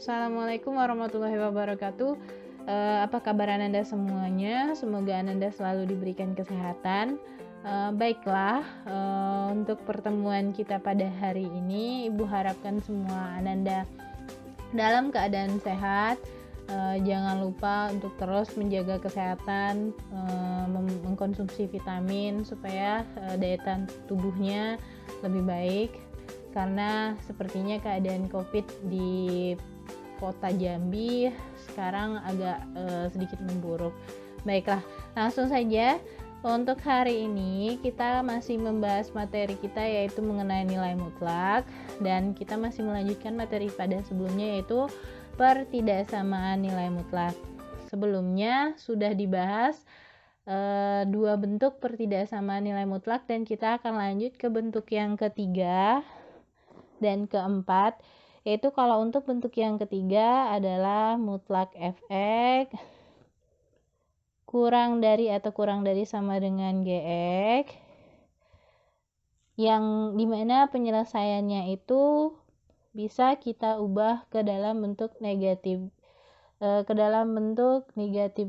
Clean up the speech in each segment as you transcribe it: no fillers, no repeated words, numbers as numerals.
Assalamualaikum warahmatullahi wabarakatuh. Apa kabar Ananda semuanya? Semoga Ananda selalu diberikan kesehatan. Baiklah, untuk pertemuan kita pada hari ini, Ibu harapkan semua Ananda dalam keadaan sehat. Jangan lupa untuk terus menjaga kesehatan, mengkonsumsi vitamin supaya daya tahan tubuhnya lebih baik, karena sepertinya keadaan COVID di kota Jambi sekarang agak sedikit memburuk. Baiklah, langsung saja. Untuk hari ini kita masih membahas materi kita, yaitu mengenai nilai mutlak, dan kita masih melanjutkan materi pada sebelumnya, yaitu pertidaksamaan nilai mutlak. Sebelumnya sudah dibahas dua bentuk pertidaksamaan nilai mutlak, dan kita akan lanjut ke bentuk yang ketiga dan keempat, yaitu kalau untuk bentuk yang ketiga adalah mutlak fx kurang dari atau kurang dari sama dengan gx, yang dimana penyelesaiannya itu bisa kita ubah ke dalam bentuk negatif,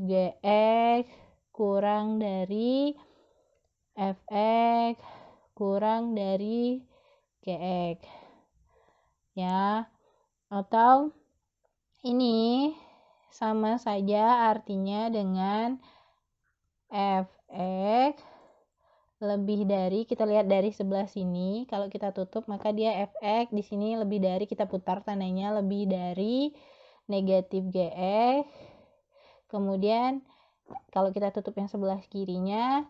gx kurang dari fx kurang dari gx, ya, atau ini sama saja artinya dengan fx lebih dari, kita lihat dari sebelah sini, kalau kita tutup maka dia fx, di sini lebih dari, kita putar tandanya lebih dari negatif gx, kemudian kalau kita tutup yang sebelah kirinya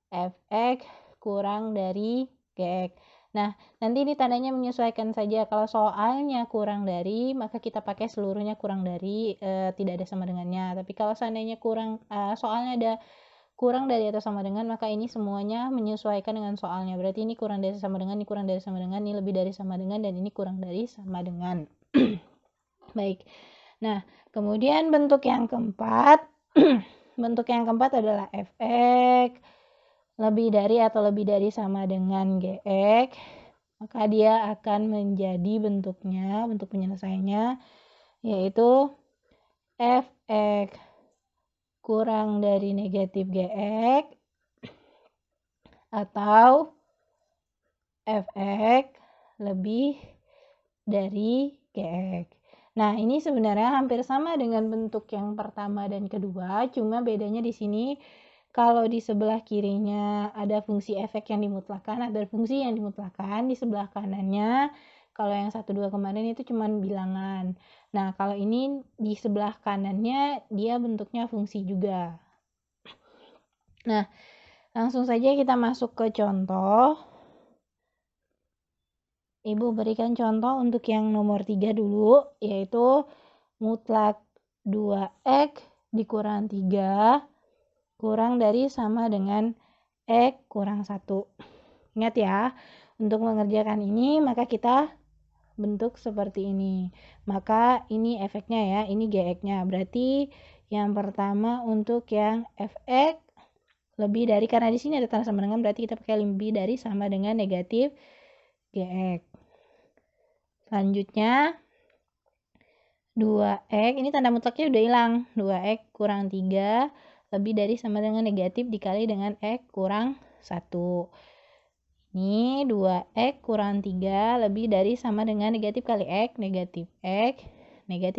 fx kurang dari gx. Nah, nanti ini tandanya menyesuaikan saja. Kalau soalnya kurang dari, maka kita pakai seluruhnya kurang dari, tidak ada sama dengannya. Tapi kalau seandainya soalnya ada kurang dari atau sama dengan, maka ini semuanya menyesuaikan dengan soalnya. Berarti ini kurang dari sama dengan, ini kurang dari sama dengan, ini lebih dari sama dengan, dan ini kurang dari sama dengan. Baik. Nah, kemudian bentuk yang keempat, bentuk yang keempat adalah fx lebih dari atau lebih dari sama dengan gx, maka dia akan menjadi bentuk penyelesaiannya, yaitu fx kurang dari negatif gx atau fx lebih dari gx. Nah, ini sebenarnya hampir sama dengan bentuk yang pertama dan kedua, cuma bedanya di sini kalau di sebelah kirinya ada fungsi efek yang dimutlakan, ada fungsi yang dimutlakan, di sebelah kanannya kalau yang 1, 2 kemarin itu cuma bilangan. Nah, kalau ini di sebelah kanannya dia bentuknya fungsi juga. Nah, langsung saja kita masuk ke contoh. Ibu berikan contoh untuk yang nomor 3 dulu, yaitu mutlak 2x dikurang 3 kurang dari sama dengan x kurang 1. Ingat ya, untuk mengerjakan ini maka kita bentuk seperti ini. Maka ini efeknya ya, ini gx-nya. Berarti yang pertama untuk yang fx lebih dari, karena di sini ada tanda sama dengan, berarti kita pakai lebih dari sama dengan negatif gx. Selanjutnya 2x, ini tanda mutlaknya udah hilang. 2x kurang 3 lebih dari sama dengan negatif dikali dengan x kurang 1. Ini 2x kurang 3 lebih dari sama dengan negatif kali x, negatif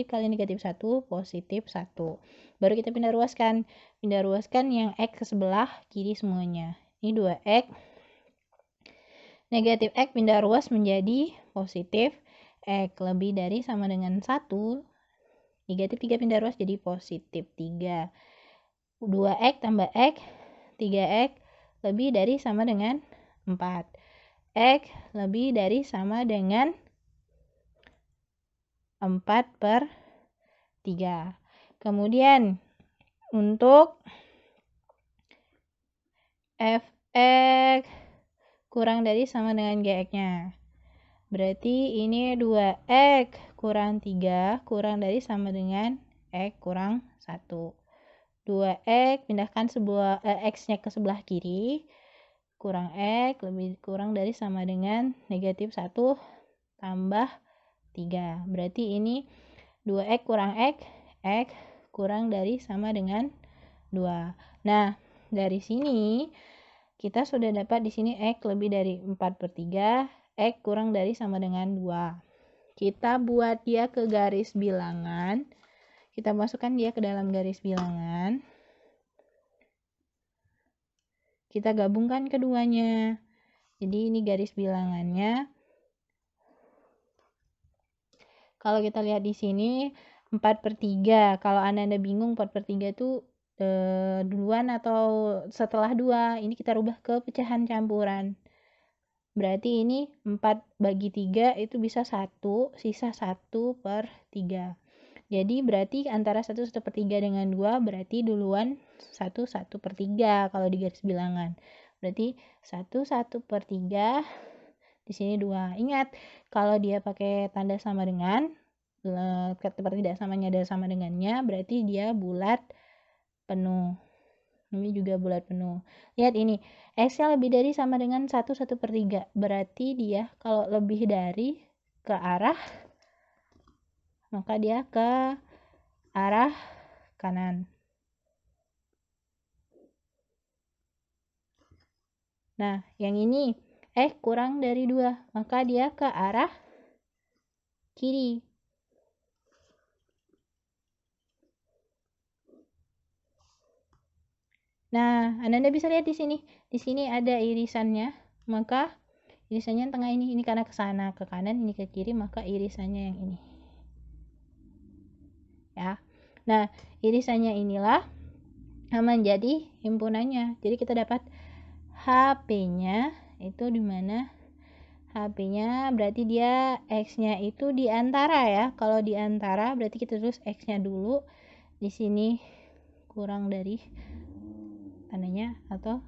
kali negatif 1, positif 1. Baru kita pindah ruaskan yang x ke sebelah kiri semuanya. Ini 2x, negatif x pindah ruas menjadi positif x lebih dari sama dengan 1, negatif 3 pindah ruas jadi positif 3. 2x tambah x, 3x lebih dari sama dengan 4. X lebih dari sama dengan 4/3. Kemudian untuk fx kurang dari sama dengan gx-nya. Berarti ini 2x kurang 3 kurang dari sama dengan x kurang 1. 2x, pindahkan x-nya ke sebelah kiri, kurang x lebih kurang dari sama dengan negatif 1 tambah 3. Berarti ini 2x kurang x kurang dari sama dengan 2. Nah, dari sini kita sudah dapat di sini x lebih dari 4/3, x kurang dari sama dengan 2. Kita buat dia ke garis bilangan. Kita masukkan dia ke dalam garis bilangan. Kita gabungkan keduanya. Jadi ini garis bilangannya. Kalau kita lihat di sini 4/3. Kalau Anda bingung 4/3 itu duluan atau setelah 2, ini kita rubah ke pecahan campuran. Berarti ini 4/3 itu bisa 1, sisa 1/3. Jadi berarti antara 1/1/3 dengan 2 berarti duluan 1/1/3 kalau di garis bilangan. Berarti 1/1/3, di sini 2. Ingat, kalau dia pakai tanda sama dengan, tidak samanya ada sama dengannya, berarti dia bulat penuh. Ini juga bulat penuh. Lihat ini, x-nya lebih dari sama dengan 1/1/3. Berarti dia kalau lebih dari ke arah, maka dia ke arah kanan. Nah, yang ini x kurang dari 2, maka dia ke arah kiri. Nah, Anda bisa lihat di sini. Di sini ada irisannya, maka irisannya yang tengah ini karena ke sana, ke kanan, ini ke kiri, maka irisannya yang ini. Ya. Nah, irisannya inilah menjadi himpunannya. Jadi kita dapat HP-nya itu di mana? HP-nya berarti dia X-nya itu di antara ya. Kalau di antara berarti kita tulis X-nya dulu. Di sini kurang dari tandanya, atau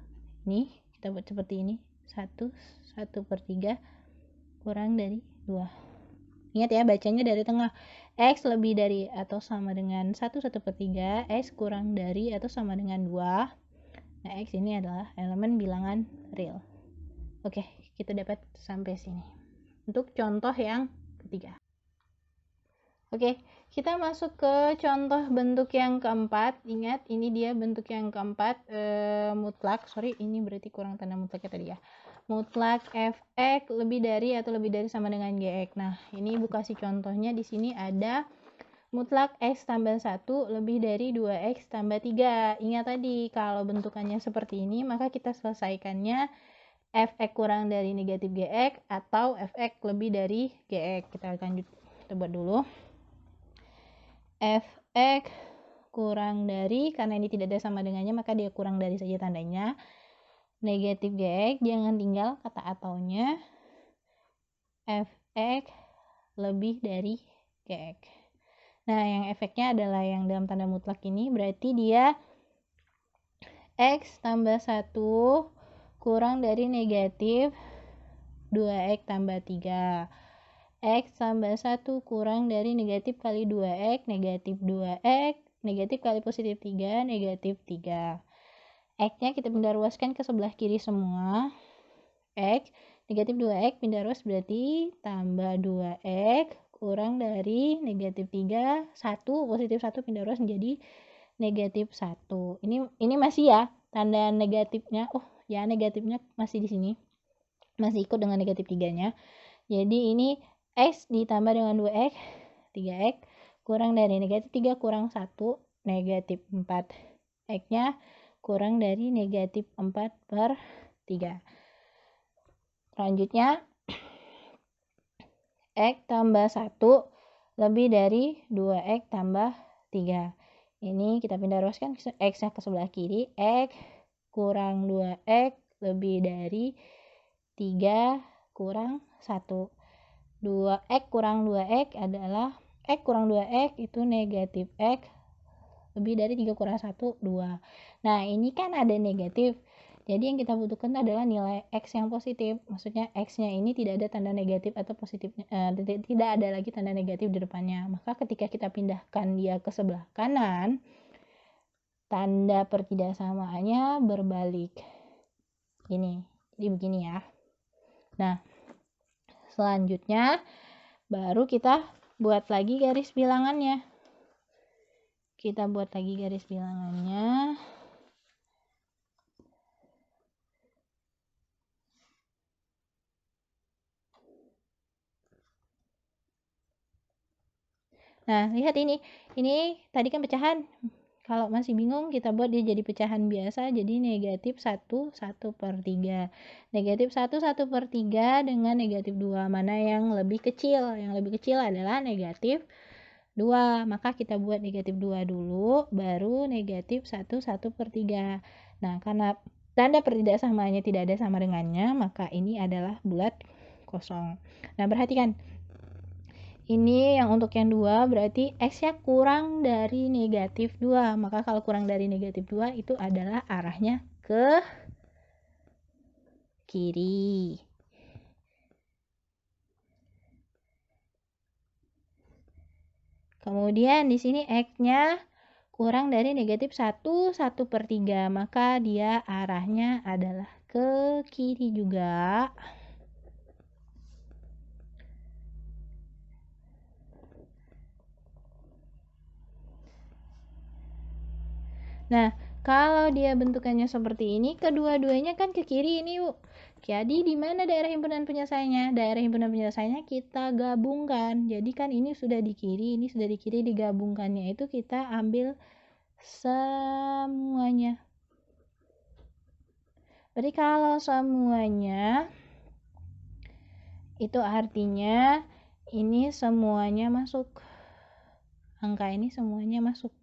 ini kita buat seperti ini, 1/1/3 kurang dari 2. Ingat ya, bacanya dari tengah. X lebih dari atau sama dengan 1/1/3, X kurang dari atau sama dengan 2. Nah, X ini adalah elemen bilangan real. Oke, kita dapat sampai sini. Untuk contoh yang ketiga. Oke, kita masuk ke contoh bentuk yang keempat. Ingat, ini dia bentuk yang keempat, mutlak. Sorry, ini berarti kurang tanda mutlaknya tadi ya. Mutlak fx lebih dari atau lebih dari sama dengan gx. Nah, ini Ibu kasih contohnya. Di sini ada mutlak x tambah 1 lebih dari 2x tambah 3. Ingat tadi, kalau bentukannya seperti ini, maka kita selesaikannya fx kurang dari negatif gx atau fx lebih dari gx. Kita buat dulu. Fx kurang dari, karena ini tidak ada sama dengannya, maka dia kurang dari saja tandanya. Negatif gx, jangan tinggal kata ataunya. Fx lebih dari gx. Nah, yang efeknya adalah yang dalam tanda mutlak ini, berarti dia x tambah 1 kurang dari negatif 2x tambah 3. X tambah 1 kurang dari negatif kali 2x, negatif 2x, negatif kali positif 3, negatif 3. X-nya kita pindah ruaskan ke sebelah kiri semua. X, negatif 2x pindah ruas berarti tambah 2x kurang dari negatif 3, 1, positif 1 pindah ruas menjadi negatif 1. Ini masih ya, tanda negatifnya, ya negatifnya masih di sini. Masih ikut dengan negatif 3-nya. Jadi ini X ditambah dengan 2x, 3x, kurang dari negatif 3 kurang 1, negatif 4. X-nya kurang dari negatif 4/3. Selanjutnya, X tambah 1 lebih dari 2x tambah 3. Ini kita pindah ruaskan X-nya ke sebelah kiri. X kurang 2x lebih dari 3 kurang 1. 2x kurang 2x adalah x kurang 2x itu negatif x lebih dari 3 kurang 1, 2. Nah, ini kan ada negatif. Jadi yang kita butuhkan adalah nilai x yang positif. Maksudnya x-nya ini tidak ada tanda negatif atau positifnya, tidak ada lagi tanda negatif di depannya. Maka ketika kita pindahkan dia ke sebelah kanan, tanda pertidaksamaannya berbalik. Ini. Jadi begini ya. Nah, selanjutnya baru kita buat lagi garis bilangannya. Kita buat lagi garis bilangannya. Nah, lihat ini. Ini tadi kan pecahan. Kalau masih bingung, kita buat dia jadi pecahan biasa, jadi negatif 1, 1/3. Negatif 1, 1/3 dengan negatif 2. Mana yang lebih kecil? Yang lebih kecil adalah negatif 2. Maka kita buat negatif 2 dulu, baru negatif 1, 1/3. Nah, karena tanda pertidaksamaannya tidak ada sama dengannya, maka ini adalah bulat kosong. Nah, perhatikan. Ini yang untuk yang 2 berarti X-nya kurang dari negatif 2. Maka kalau kurang dari negatif 2 itu adalah arahnya ke kiri. Kemudian di sini X-nya kurang dari negatif 1, 1/3. Maka dia arahnya adalah ke kiri juga. Nah, kalau dia bentukannya seperti ini, kedua-duanya kan ke kiri ini, yuk. Jadi di mana daerah himpunan penyelesaiannya? Daerah himpunan penyelesaiannya kita gabungkan. Jadi kan ini sudah di kiri, ini sudah di kiri, digabungkannya itu kita ambil semuanya. Berarti kalau semuanya itu artinya ini semuanya masuk. Angka ini semuanya masuk.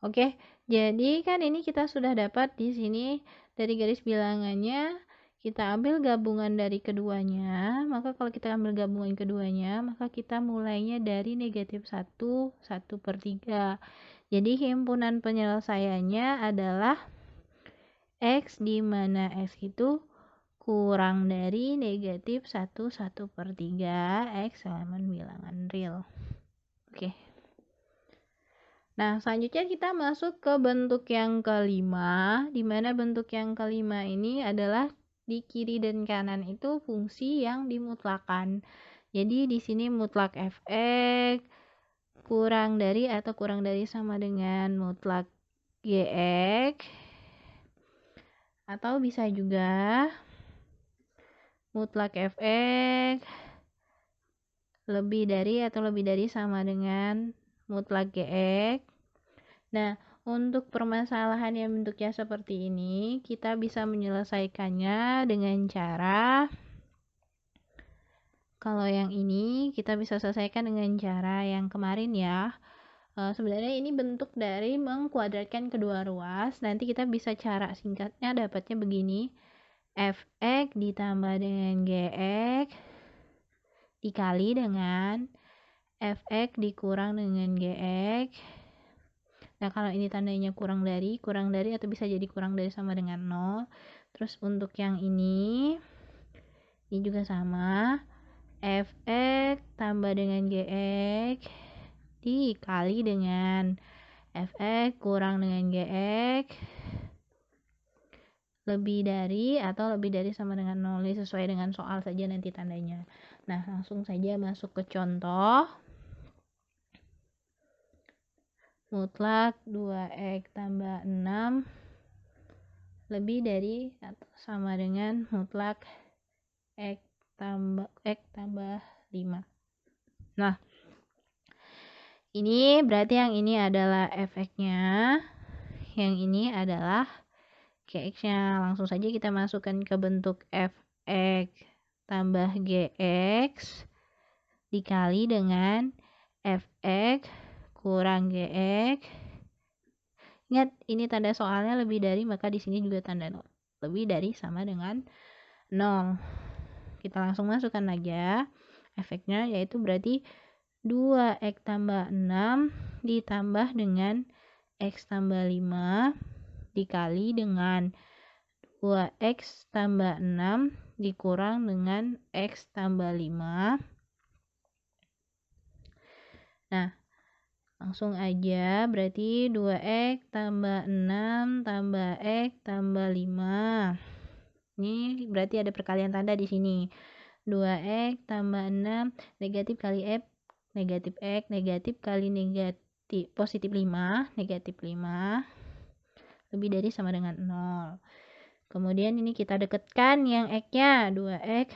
Oke, jadi kan ini kita sudah dapat di sini dari garis bilangannya kita ambil gabungan dari keduanya. Maka kalau kita ambil gabungan keduanya, maka kita mulainya dari negatif 1, 1/3. Jadi himpunan penyelesaiannya adalah X, di mana X itu kurang dari negatif 1, 1/3 X elemen bilangan real. Oke. Nah, selanjutnya kita masuk ke bentuk yang kelima, di mana bentuk yang kelima ini adalah di kiri dan kanan itu fungsi yang dimutlakan. Jadi di sini mutlak fx kurang dari atau kurang dari sama dengan mutlak gx, atau bisa juga mutlak fx lebih dari atau lebih dari sama dengan mutlak gx. Nah, untuk permasalahan yang bentuknya seperti ini, kita bisa menyelesaikannya dengan cara, kalau yang ini kita bisa selesaikan dengan cara yang kemarin ya. Sebenarnya ini bentuk dari mengkuadratkan kedua ruas. Nanti kita bisa cara singkatnya dapatnya begini. Fx ditambah dengan gx dikali dengan fx dikurang dengan gx. Nah, kalau ini tandanya kurang dari atau bisa jadi kurang dari sama dengan 0. Terus untuk yang ini juga sama. Fx tambah dengan gx dikali dengan fx kurang dengan gx lebih dari atau lebih dari sama dengan 0. Ini sesuai dengan soal saja nanti tandanya. Nah, langsung saja masuk ke contoh. Mutlak 2x tambah 6 lebih dari atau sama dengan mutlak x tambah 5. Nah, ini berarti yang ini adalah fx-nya, yang ini adalah gx-nya. Langsung saja kita masukkan ke bentuk fx tambah gx dikali dengan fx kurang gx. Ingat, ini tanda soalnya lebih dari, maka di sini juga tanda lebih dari sama dengan 0. Kita langsung masukkan aja efeknya, yaitu berarti 2x tambah 6 ditambah dengan x tambah 5 dikali dengan 2x tambah 6 dikurang dengan x tambah 5. Nah, langsung aja berarti 2x tambah 6 tambah x tambah 5. Ini berarti ada perkalian tanda di sini. 2x tambah 6, negatif kali X, negatif X, negatif kali negatif, positif 5, negatif 5, lebih dari sama dengan 0. Kemudian ini kita dekatkan yang X-nya, 2x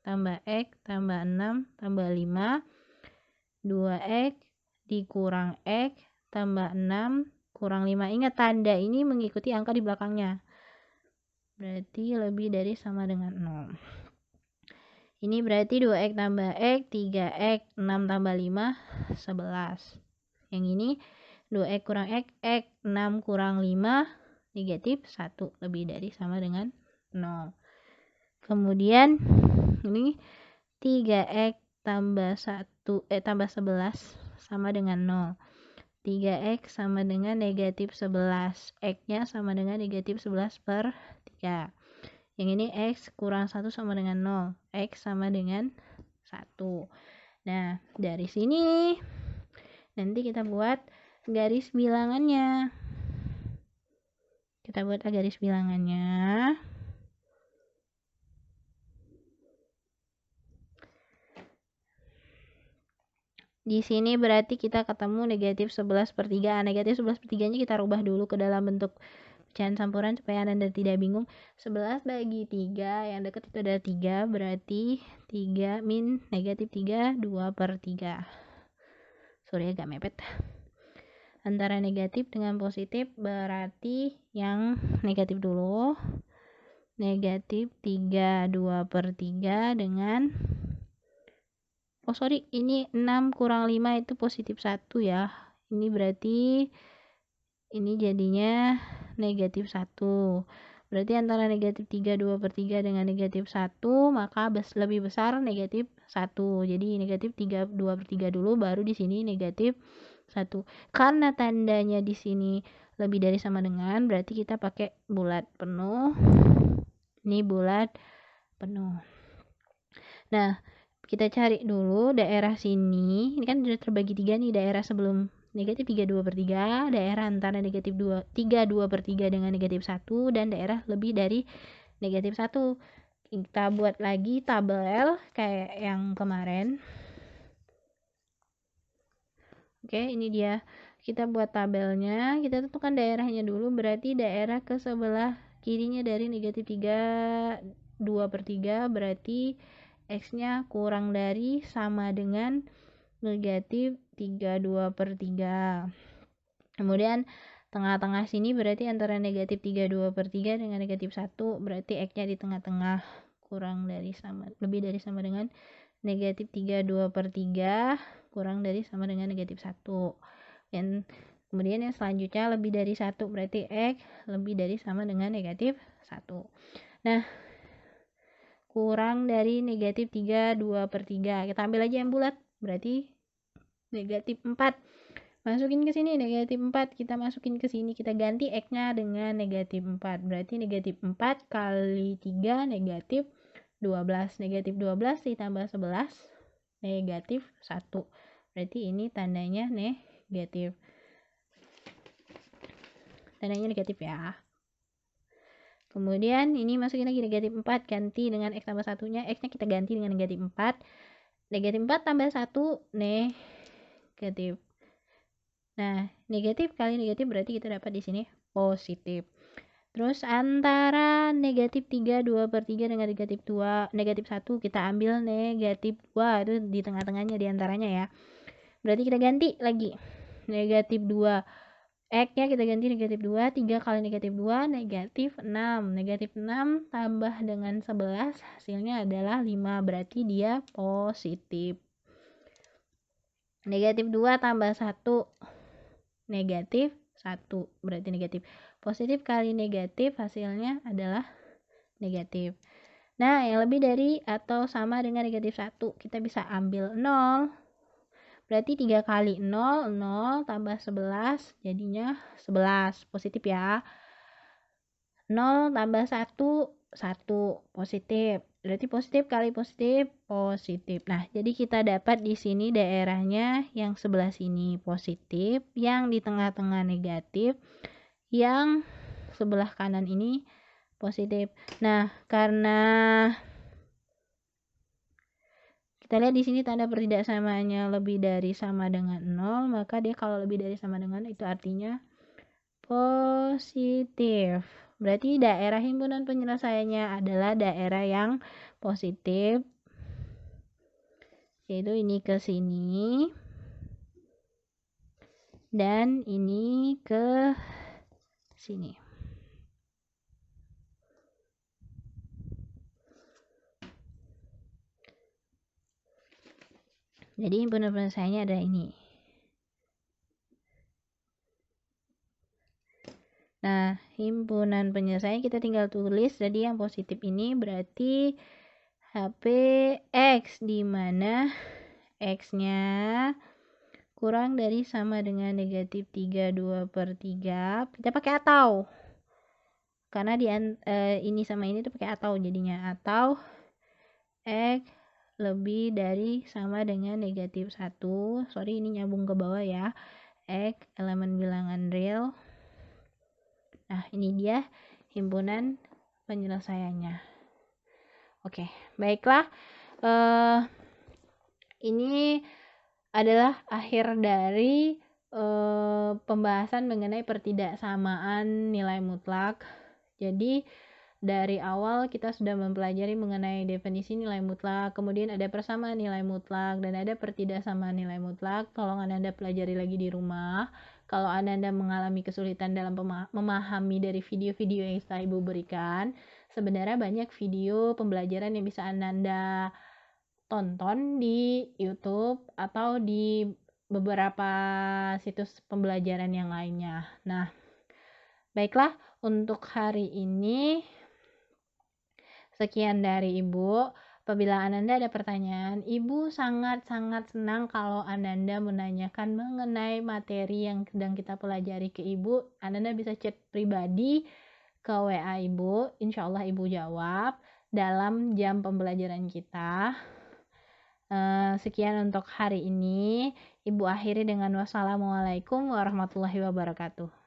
tambah X tambah 6 tambah 5, 2x dikurang X tambah 6 kurang 5. Ingat tanda ini mengikuti angka di belakangnya. Berarti lebih dari sama dengan 0. Ini berarti 2x tambah X, 3x, 6 tambah 5, 11. Yang ini 2x kurang X, X, 6 kurang 5, negatif 1, lebih dari sama dengan 0. Kemudian ini 3x tambah 11 sama dengan 0. 3x sama dengan negatif 11. X-nya sama dengan negatif 11 per 3. Yang ini X kurang 1 sama dengan 0. X sama dengan 1. Nah, dari sini nanti kita buat garis bilangannya. Kita buat garis bilangannya. Di sini berarti kita ketemu negatif 11 per 3. Negatif 11 per 3 nya kita rubah dulu ke dalam bentuk pecahan campuran supaya Anda tidak bingung. 11 bagi 3, yang dekat itu adalah 3, berarti 3 min negatif 3, 2 per 3. Sorry agak mepet. Antara negatif dengan positif berarti yang negatif dulu. Negatif 3, 2 per 3 dengan ini 6 kurang 5 itu positif 1 ya. Ini berarti ini jadinya negatif 1. Berarti antara negatif 3, 2 per 3 dengan negatif 1, maka lebih besar negatif 1. Jadi negatif 3, 2 per 3 dulu, baru di sini negatif 1. Karena tandanya di sini lebih dari sama dengan, berarti kita pakai bulat penuh. Ini bulat penuh. Nah, kita cari dulu daerah sini. Ini kan sudah terbagi 3 nih, daerah sebelum negatif 3, 2 per 3, daerah antara negatif 3, 2 per 3 dengan negatif 1, dan daerah lebih dari negatif 1. Kita buat lagi tabel kayak yang kemarin. Oke, ini dia. Kita buat tabelnya. Kita tentukan daerahnya dulu. Berarti daerah ke sebelah kirinya dari negatif 3, 2 per 3, berarti X-nya kurang dari sama dengan negatif 3, 2 per 3. Kemudian tengah-tengah sini berarti antara negatif 3, 2 per 3 dengan negatif 1, berarti X-nya di tengah-tengah, lebih dari sama dengan negatif 3, 2 per 3 kurang dari sama dengan negatif 1. Dan kemudian yang selanjutnya lebih dari 1, berarti X lebih dari sama dengan negatif 1. Nah, kurang dari negatif 3, 2 per 3. Kita ambil aja yang bulat, berarti negatif 4. Masukin ke sini negatif 4, kita masukin ke sini, kita ganti X-nya dengan negatif 4. Berarti negatif 4 kali 3 negatif 12. Negatif 12 ditambah 11, negatif 1. Berarti ini tandanya negatif. Tandanya negatif ya. Kemudian ini masukin lagi negatif 4, ganti dengan X tambah 1-nya. X-nya kita ganti dengan negatif 4. Negatif 4 tambah 1, negatif. Nah, negatif kali negatif berarti kita dapat di sini positif. Terus antara negatif 3, 2 per 3 dengan negatif 2, negatif 1, kita ambil negatif 2. Itu di tengah-tengahnya, di antaranya ya. Berarti kita ganti lagi. Negatif 2. X-nya kita ganti negatif 2, 3 kali negatif 2, negatif 6. Negatif 6 tambah dengan 11, hasilnya adalah 5, berarti dia positif. Negatif 2 tambah 1, negatif 1, berarti negatif. Positif kali negatif, hasilnya adalah negatif. Nah, yang lebih dari atau sama dengan negatif 1, kita bisa ambil 0. Berarti 3 kali 0, 0 tambah 11, jadinya 11, positif ya. 0 tambah 1, 1, positif. Berarti positif kali positif, positif. Nah, jadi kita dapat di sini daerahnya yang sebelah sini positif, yang di tengah-tengah negatif, yang sebelah kanan ini positif. Nah, karena Kita lihat di sini tanda pertidaksamaannya lebih dari sama dengan 0, maka dia kalau lebih dari sama dengan itu artinya positif. Berarti daerah himpunan penyelesaiannya adalah daerah yang positif, yaitu ini ke sini dan ini ke sini. Jadi himpunan penyelesaiannya ada ini. Nah, himpunan penyelesaian kita tinggal tulis. Jadi yang positif ini berarti HP X, di mana X-nya kurang dari sama dengan negatif 32/3. Kita pakai atau. Karena ini sama ini tuh pakai atau, jadinya atau X lebih dari sama dengan negatif 1. Sorry, ini nyambung ke bawah ya. X elemen bilangan real. Nah, ini dia himpunan penyelesaiannya. Oke, baiklah. Ini adalah akhir dari pembahasan mengenai pertidaksamaan nilai mutlak. Jadi dari awal kita sudah mempelajari mengenai definisi nilai mutlak, kemudian ada persamaan nilai mutlak, dan ada pertidaksamaan nilai mutlak. Tolong Anda pelajari lagi di rumah. Kalau Anda mengalami kesulitan dalam memahami dari video-video yang telah Ibu berikan, sebenarnya banyak video pembelajaran yang bisa Anda tonton di YouTube atau di beberapa situs pembelajaran yang lainnya. Nah, baiklah, untuk hari ini sekian dari Ibu. Apabila Ananda ada pertanyaan, Ibu sangat-sangat senang kalau Ananda menanyakan mengenai materi yang sedang kita pelajari ke Ibu. Ananda bisa chat pribadi ke WA Ibu. Insya Allah Ibu jawab dalam jam pembelajaran kita. Sekian untuk hari ini. Ibu akhiri dengan wassalamualaikum warahmatullahi wabarakatuh.